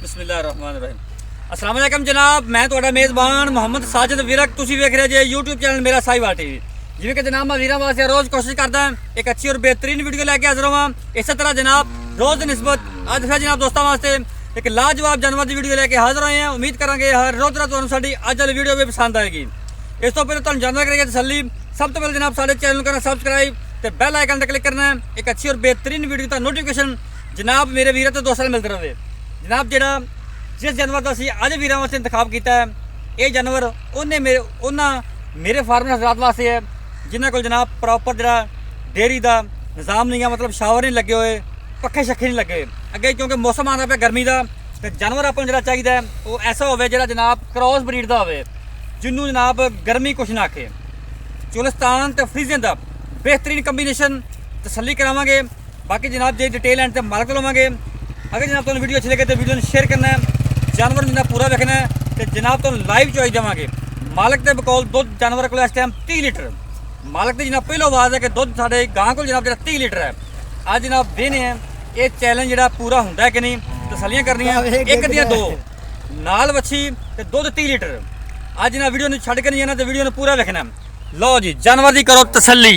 बिस्मिल्लाहिर्रहमानिर्रहीम। अस्सलाम वालेकुम जनाब, मैं ਤੁਹਾਡਾ ਮੇਜ਼ਬਾਨ ਮੁਹੰਮਦ ਸਾਜਿਦ ਵਿਰਕ। ਤੁਸੀਂ ਵੇਖ ਰਹੇ ਜੇ YouTube ਚੈਨਲ ਮੇਰਾ ਸਾਈਵਾਲ ਟੀਵੀ। ਜਿਵੇਂ ਕਿ ਜਨਾਬ ਮੈਂ ਵੀਰਾਂ ਵਾਸਤੇ ਰੋਜ਼ ਕੋਸ਼ਿਸ਼ ਕਰਦਾ ਇੱਕ ਅੱਛੀ ਔਰ ਬਿਹਤਰੀਨ ਵੀਡੀਓ ਲੈ ਕੇ ਹਾਜ਼ਰ ਹਾਂ। ਇਸੇ ਤਰ੍ਹਾਂ ਜਨਾਬ ਰੋਜ਼ ਦੀ ਨਿਸਬਤ ਅੱਜ ਫਿਰ ਜਨਾਬ ਦੋਸਤਾਂ ਵਾਸਤੇ ਇੱਕ ਲਾਜਵਾਬ ਜਾਨਵਰ ਦੀ ਵੀਡੀਓ ਲੈ ਕੇ ਹਾਜ਼ਰ ਹੋਏ ਹਾਂ। ਉਮੀਦ ਕਰਾਂਗੇ ਹਰ ਰੋਜ਼ ਤਰ੍ਹਾਂ ਤੁਹਾਨੂੰ ਸਾਡੀ ਅੱਜ ਵਾਲੀ ਵੀਡੀਓ ਵੀ ਪਸੰਦ ਆਏਗੀ। ਇਸ ਤੋਂ ਪਹਿਲਾਂ ਤੁਹਾਨੂੰ ਜਾਣਨਾ ਕਰੀਏ ਤਸੱਲੀ, ਸਭ ਤੋਂ ਪਹਿਲਾਂ ਜਨਾਬ ਸਾਡੇ ਚੈਨਲ ਨੂੰ ਕਰਨਾ ਸਬਸਕ੍ਰਾਈਬ ਤੇ ਬੈਲ ਆਈਕਨ ਤੇ ਕਲਿੱਕ ਕਰਨਾ। ਇੱਕ ਅੱਛੀ ਔਰ ਬਿਹਤਰੀਨ ਵੀਡੀਓ ਦਾ ਨੋਟੀਫਿਕੇਸ਼ਨ ਜਨਾਬ ਮੇਰੇ ਵੀਰਾਂ ਤੇ ਦੋਸਤਾਂ ਨੂੰ ਮਿਲਦਾ ਰਹੇ। ਜਨਾਬ ਜਿਹੜਾ जिस जानवर का असीं अज वीरां वास्ते इंतखाब किया है, ये जानवर मेरे फार्मर हजरात वास्ते है जिन्होंने को जनाब प्रॉपर जरा डेयरी का निज़ाम नहीं है, मतलब शावर नहीं लगे हुए, पखे शखे नहीं लगे अगे, क्योंकि मौसम आता पे गर्मी का। तो जानवर अपन जरा चाहिए वो ऐसा हो जनाब क्रॉस ब्रीड का हो, जिन्होंने जनाब गर्मी कुछ ना आखे। चोलिस्तान तो फ्रीजियन का बेहतरीन कंबीनेशन तसल्ली करावांगे। बाकी जनाब जे डिटेल एंड मालक तो लवांगे। अगर जनाब तुहानूं वीडियो अच्छी लगे तो वीडियो शेयर करना है, जानवर जनाब पूरा वेखना है तो जनाब तो लाइव चॉइस देवांगे। मालक के बकौल दुध जानवर को इस टाइम 30 लीटर मालक की जनाब पहलो आवाज़ है कि दुध साढ़े गां को जनाब 30 लीटर है। आज जनाब देने हैं ये चैलेंज जो पूरा होंगे है कि नहीं, तसलियाँ करनी एक दियाँ दो नाल वच्छी तो दुध 30 लीटर। आज जनाब वीडियो में छड़ के नहीं जाना तो वीडियो पूरा वेखना। लो जी जानवर की करो तसली।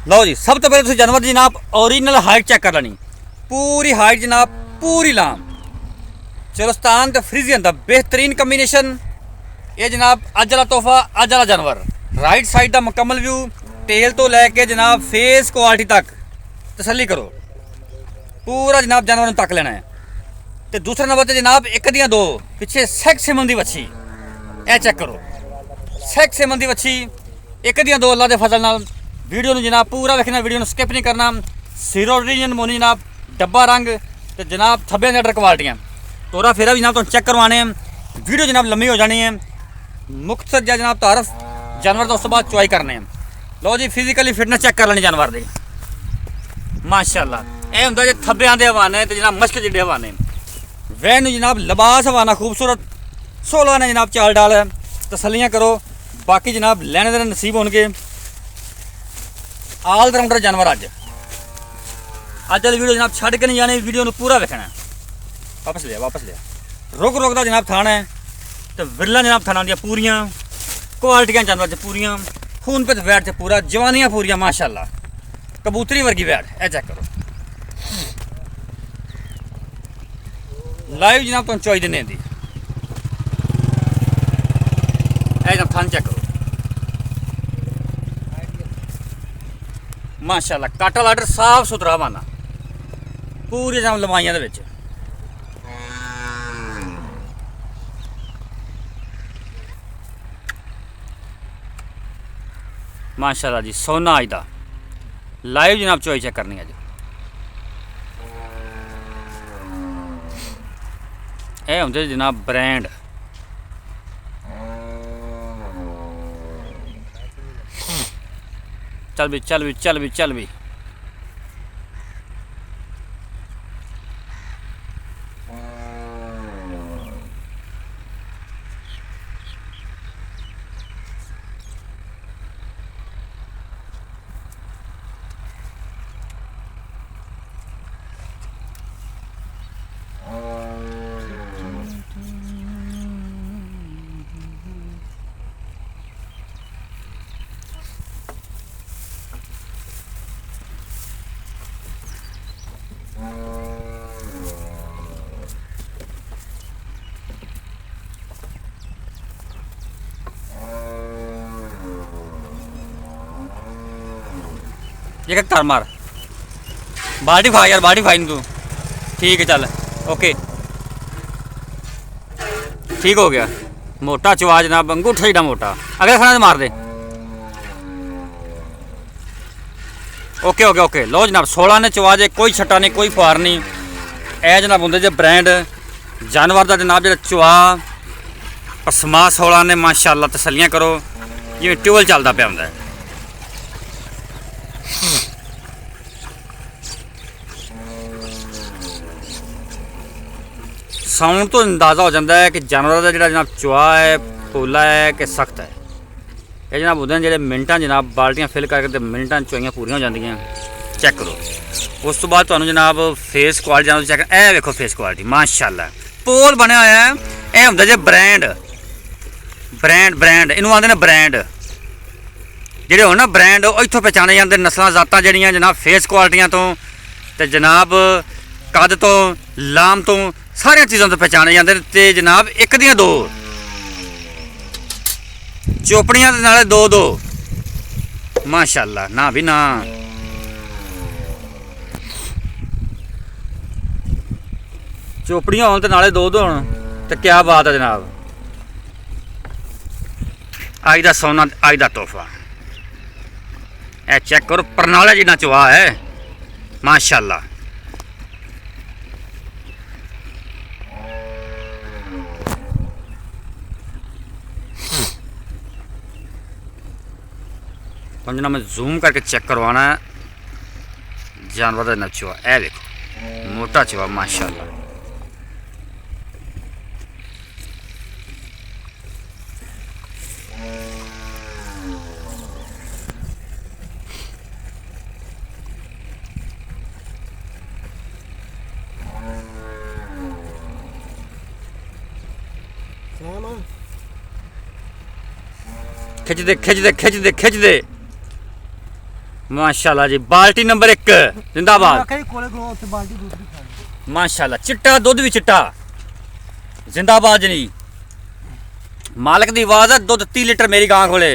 लो जी सब तो पहले जानवर की जनाब ओरिजिनल हाइट चेक कर लेनी, पूरी हाइट जनाब पूरी लाम। चोलिस्तान तो फ्रीजियन का बेहतरीन कंबीनेशन। ये जनाब अज वाला तोहफा अज वाला जानवर। राइट साइड का मुकम्मल व्यू, टेल तो लैके जनाब फेस क्वालिटी तक तसली करो, पूरा जनाब जानवर तक लेना है। तो दूसरा नंबर पर जनाब एक दियाँ दो पिछे सैक सिमन की वच्छी, यह चेक करो सैक सिमन की वच्छी एक दियाँ दो अल्लाह के फजल नाल। वीडियो में जनाब पूरा वेखना, वीडियो में स्किप नहीं करना। सिरो रीजन मोनी जनाब डब्बा रंग तो जनाब थब्बे लीटर क्वालिटियाँ तोरा फेरा भी जनाब तुम चेक करवाने हैं। वीडियो जनाब लंबी हो जानी है, मुख्तसर जनाब तारफ जानवर तो उस बाद चॉइस करने हैं। लो जी फिजिकली फिटनेस चेक कर लेनी जानवर की माशाअल्लाह। यह होंगे जो थब्बे के हवाने तो जनाब मश्क जिडे हवाने वैन जनाब लिबास हवाना खूबसूरत 16 ने जनाब चाल डाल है। तसलियाँ करो, बाकी जनाब लैने देने नसीब होंगे। ऑलराउंडर जानवर अज वाली वीडियो जनाब छड़ के नहीं जाने, वीडियो में पूरा वेखना। वापस लिया रुक का जनाब थाना है तो विरला जनाब थाना दियाँ पूरियाँ क्वालिटियाँ जानवर च पूरियाँ, खून पे वैट च पूरा, जवानियाँ पूरियां माशाअल्लाह, कबूतरी वर्गी वैट। ए चेक करो लाइव जनाब तुम चॉइस देने दी। जनाब थान चेक करो माशाअल्लाह, काटा लाडर साफ सुथरा माना पूरी जनाब लमाइयां दे विच। माशाअल्लाह जी सोना अज दा लाइव जनाब चॉइस चेक करनी है जी। ये होंगे जनाब ब्रांड। चल भी ये कर मार बाल्टी खा यार, बाल्टी खाई तू। ठीक है चल ओके ठीक हो गया। मोटा चुआ जनाब अंगूठा ही मोटा, अगले खाना मार दे। ओके ओके ओके लो जनाब 16 ने चुआ जे, कोई छट्टा नहीं कोई फुहार नहीं। ए जनाब होंगे जो ब्रांड जानवर का जनाब जो चुआ पसमा 16 ने माशाअल्लाह। तसलियाँ करो जिवें ट्यूबल चलता पिया होंदा है। साउंड तो अंदाज़ा हो जाता है कि जानवर का जो जनाब चुआ है पोला है कि सख्त है। ये जनाब होंगे जो मिनटा जनाब बाल्टियाँ फिल करके मिनटा चुआइयाँ पूरी हो जाएंगे। चेक करो ਉਸ ਤੋਂ ਬਾਅਦ ਤੁਹਾਨੂੰ ਜਨਾਬ ਫੇਸ ਕੁਆਲਿਟੀ ਜਨਾਬ ਚੈੱਕ, ਇਹ ਵੇਖੋ ਫੇਸ ਕੁਆਲਿਟੀ ਮਾਸ਼ਾਅੱਲਾ। ਪੋਲ ਬਣਿਆ ਹੋਇਆ ਹੈ, ਇਹ ਹੁੰਦਾ ਜੇ ਬ੍ਰਾਂਡ ਇਹਨੂੰ ਆਉਂਦੇ ਨੇ ਬ੍ਰਾਂਡ। ਜਿਹੜੇ ਹੋਣ ਨਾ ਬ੍ਰਾਂਡ ਉਹ ਇੱਥੋਂ ਪਛਾਣੇ ਜਾਂਦੇ, ਨਸਲਾਂ ਜ਼ਾਤਾਂ ਜਿਹੜੀਆਂ ਜਨਾਬ ਫੇਸ ਕੁਆਲਿਟੀਆਂ ਤੋਂ ਤੇ ਜਨਾਬ ਕੱਦ ਤੋਂ ਲਾਮ ਤੋਂ ਸਾਰੀਆਂ ਚੀਜ਼ਾਂ ਤੋਂ ਪਛਾਣੇ ਜਾਂਦੇ ਨੇ। ਤੇ ਜਨਾਬ ਇੱਕ ਦੀਆਂ ਦੋ ਚੋਪੜੀਆਂ ਦੇ ਨਾਲੇ ਦੋ ਮਾਸ਼ਾਅੱਲਾ, ਨਾ ਵੀ ਨਾ। ਚੋਪੜੀਆਂ ਹੋਣ ਤੇ ਨਾਲੇ ਦੋ ਹੋਣ ਤੇ ਕਿਆ ਬਾਤ ਹੈ ਜਨਾਬ। ਅੱਜ ਦਾ ਸੋਨਾ, ਅੱਜ ਦਾ ਤੋਹਫਾ। ਇਹ ਚੈੱਕ ਕਰੋ, ਪਰਨਾਲਾ ਜਿੰਨਾ ਚਵਾ ਹੈ ਮਾਸ਼ਾਅੱਲਾ। पंजना में जूम करके चेक करवाना है जानवर का नचुआ। ए देखो मोटा चुआ माशाल्लाह। खिच दे माशाल्लाह जी। बाल्टी नंबर 1 जिंदाबाद माशाल्लाह। चिट्टा दुध भी चिट्टा जिंदाबाद जी। मालिक की आवाज़ है। दुध 30 लीटर मेरी गां कोले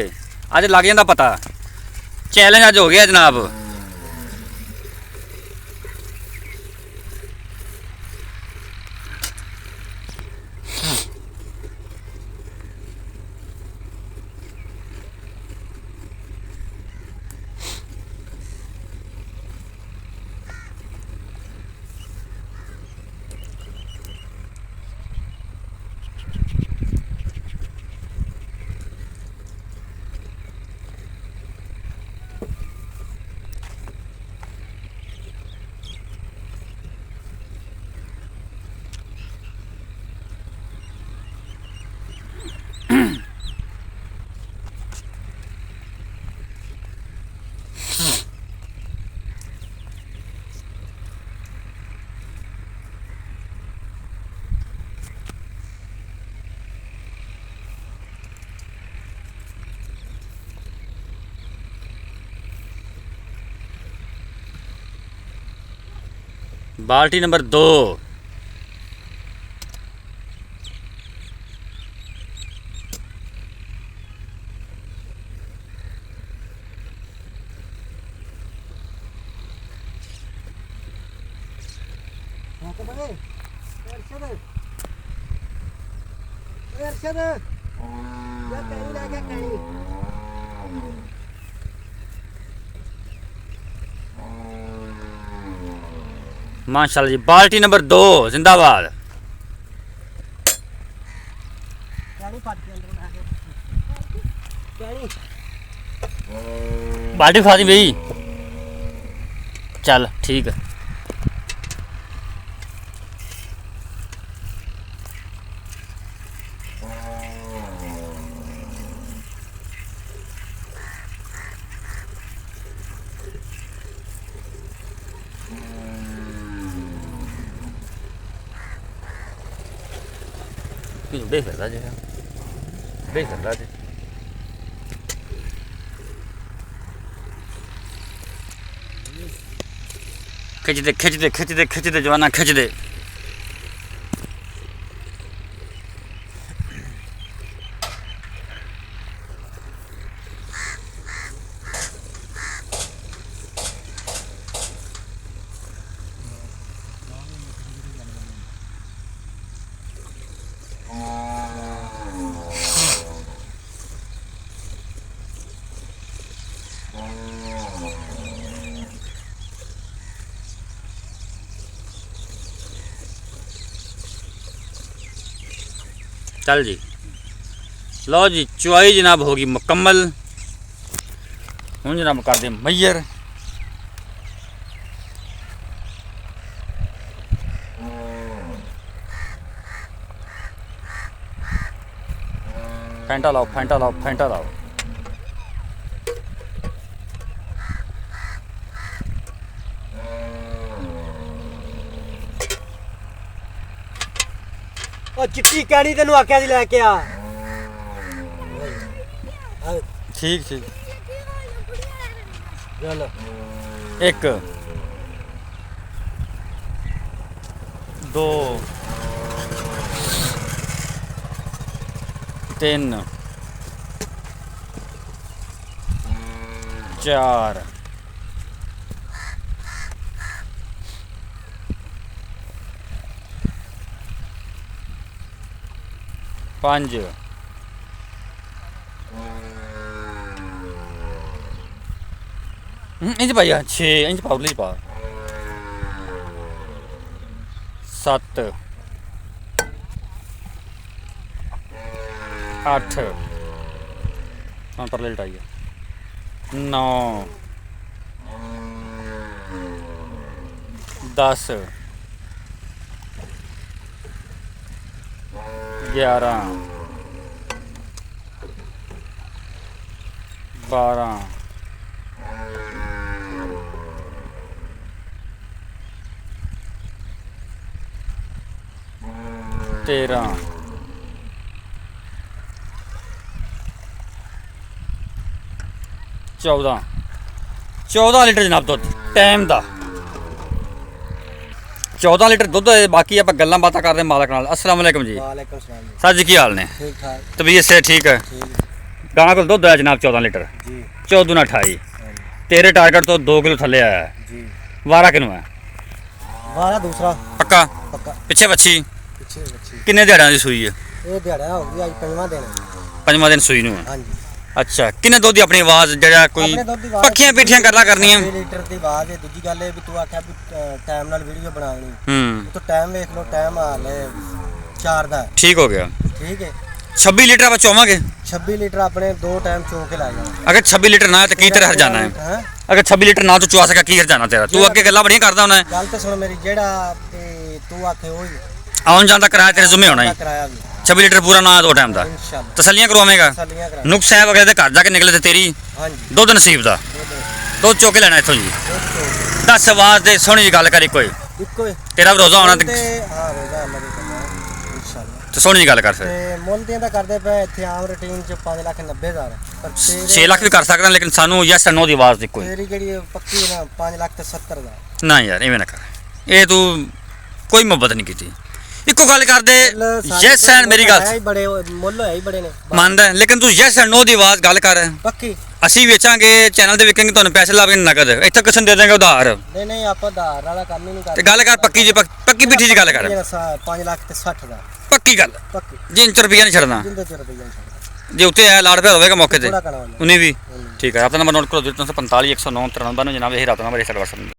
अज लग जाता पता। चैलेंज अज हो गया जनाब। बाल्टी नंबर 2 माशाल्लाह जी। बाल्टी नंबर 2 जिंदाबाद। बाल्टी खा दी भाई। चल ठीक है। देख सकता जी, देख सकता जी। खिच दे जवाना खिच दे। चल जी लो जी, चुवाई जनाब होगी मुकम्मल। हूँ जनाब कर दे मैयर। फैंटा लाओ फैंटा लाओ फैंटा लाओ। ਉਹ ਚਿੱਟੀ ਕਹਿਣੀ ਤੈਨੂੰ ਆਖਿਆ ਸੀ ਲੈ ਕੇ ਆ। ਠੀਕ ਠੀਕ। ਚੱਲ 1 2 3 4 5 ਇੰਚ ਪਾਇਆ 6 ਇੰਚ ਪਾਉਲੀ ਪਾ 7 8 ਹਾਂ ਪਰ ਲੇਟ ਆਈ 9 10 11 12 13 14 ਲੀਟਰ ਜਨਾਬ ਦੁੱਧ ਟਾਈਮ ਦਾ 14 ਲੀਟਰ ਦੁੱਧ ਹੈ। ਬਾਕੀ ਆਪਾਂ ਗੱਲਾਂ ਬਾਤਾਂ ਕਰਦੇ ਮਾਲਕ ਨਾਲ। अस्सलाम वालेकुम जी। ਵਾਲੇਕੁਮ ਸਲਾਮ ਜੀ। सर जी की हाल ने? ਠੀਕ ਠਾਕ तबीयत से ठीक है? ਠੀਕ गाना को दुद्ध है जनाब 14 लीटर ਜੀ 14 28 तेरे टारगेट तो 2 किलो थले आया है। ਜੀ 12 किलो है ਵਾਲਾ ਦੂਸਰਾ पक्का? ਪੱਕਾ पिछे बच्ची ਪਿੱਛੇ ਬੱਚੀ किन्ने दिहाड़ियां दी सूई है? ਇਹ ਦਿਹਾੜਾ ਹੋ ਗਿਆ ਅੱਜ ਪੰਜਵਾਂ ਦਿਨ पंजवां दिन सूई नूं है। ਹਾਂਜੀ अच्छा किन्ने दुद्ध दी अपनी आवाज जड़ा कोई ਆਪਣੇ ਦੁੱਧ ਦੀ ਆਵਾਜ਼ पक्खियां पिठियां करला करनी है। 6 ਲੀਟਰ ਦੀ ਆਵਾਜ਼ ਹੈ। ਦੂਜੀ ਗੱਲ ਇਹ ਵੀ ਤੂੰ ਆਖਿਆ ਵੀ ਟਾਈਮ ਨਾਲ ਵੀਡੀਓ ਬਣਾਉਣੀ हम्म ਤੂੰ ਟਾਈਮ ਵੇਖ ਲਓ ਟਾਈਮ ਹਾਲੇ 4 ਦਾ ਹੈ। ठीक हो गया। ਠੀਕ ਹੈ 26 लीटर आप चोवांगे? 26 ਲੀਟਰ ਆਪਣੇ 2 ਟਾਈਮ ਚੋ ਕੇ ਲਾ ਜਾਣਾ। अगर 26 लीटर ना है तो की तेरा हर जाना है? ਹੈਂ? अगर 26 लीटर ना तो चुआ सका की हर जाना तेरा? तू अगे गल्ला बड़ियां करदा होना है। ਗੱਲ ਤਾਂ ਸੁਣ ਮੇਰੀ ਜਿਹੜਾ ਤੇ ਤੂੰ ਆਖੇ ਉਹ ਹੀ आउन जान दा किराया तेरे जुम्मे होना है। ਕਰਾਇਆ ਵੀ 26 लीटर पूरा ना है 2 टाइम दा। ਇਨਸ਼ਾਅੱਲਾ तसल्लियां करवावेगा? ਸਾਲੀਆਂ ਕਰਾ नुक्स साहब अगले दे घर जाके निकले ते तेरी ਹਾਂਜੀ दुद्ध नसीब दा दुद्ध चुक के लेना इत्थों जी। दस आवाज दे सोहनी जी गल करी कोई ਇੱਕੋ ਹੀ तेरा भी रोजा होना ते ਹਾਂ ਰੋਜ਼ਾ ਅੱਲਾ ਦੇ ਕਰਨਾ ਇਨਸ਼ਾਅੱਲਾ। ते सोहनी जी गल कर फिर। ਤੇ ਮੁੱਲ ਦੀਆਂ ਤਾਂ ਕਰਦੇ ਪਏ ਇੱਥੇ ਆਮ ਰੂਟੀਨ ਚ 5,90,000 ਪਰ 6 लाख भी कर सकदा लेकिन सानू यस नो दी आवाज दी कोई ਤੇਰੀ ਜਿਹੜੀ ਪੱਕੀ ਨਾ 5,70,000 ना यार इवें ना कर। ये तू कोई मोहब्बत नहीं कीती। इको गल कर दे यस एंड मेरी गल ਹੈ ਹੀ ਬੜੇ ਮੁੱਲ ਹੈ ਹੀ ਬੜੇ ਨੇ ਮੰਨਦਾ लेकिन तू यस एंड नो दी आवाज गल कर। ਪੱਕੀ ਅਸੀਂ ਵੇਚਾਂਗੇ ਚੈਨਲ ਤੇ ਵਿਕਾਂਗੇ ਤੁਹਾਨੂੰ ਪੈਸੇ ਲਾਵਾਂਗੇ ਨਗਦ ਇੱਥੇ ਕਿਸਨ ਦੇ ਦਾਂਗੇ ਉਧਾਰ ਨਹੀਂ ਨਹੀਂ ਆਪਾਂ ਧਾਰ ਵਾਲਾ ਕੰਮ ਹੀ ਨਹੀਂ ਤੇ ਕਰਦੇ। ਗੱਲ ਕਰ ਪੱਕੀ ਜੀ ਪੱਕੀ ਪਿੱਠੀ ਜੀ ਗੱਲ ਕਰ 5 ਲੱਖ ਤੇ 60 ਦਾ ਪੱਕੀ ਗੱਲ ਪੱਕੀ ਜੀ ਇੰਚ ਰੁਪਈਆ ਨਹੀਂ ਛੱਡਣਾ ਜਿੰਦੇ ਚ ਰੁਪਈਆ ਨਹੀਂ ਛੱਡਦਾ। ਜੇ ਉੱਤੇ ਆਇਆ ਲਾੜ ਪਿਆ ਹੋਵੇਗਾ ਮੌਕੇ ਤੇ ਥੋੜਾ ਕਰਾਵਾਂਗੇ ਉਹਨੇ ਵੀ ਠੀਕ ਹੈ ਆਪਣਾ ਨੰਬਰ ਨੋਟ ਕਰੋ 345 109 93 ਜਨਾਬ ਇਹ ਰਾਤ ਨੰਬਰ ਇਹ ਸਾਡਾ WhatsApp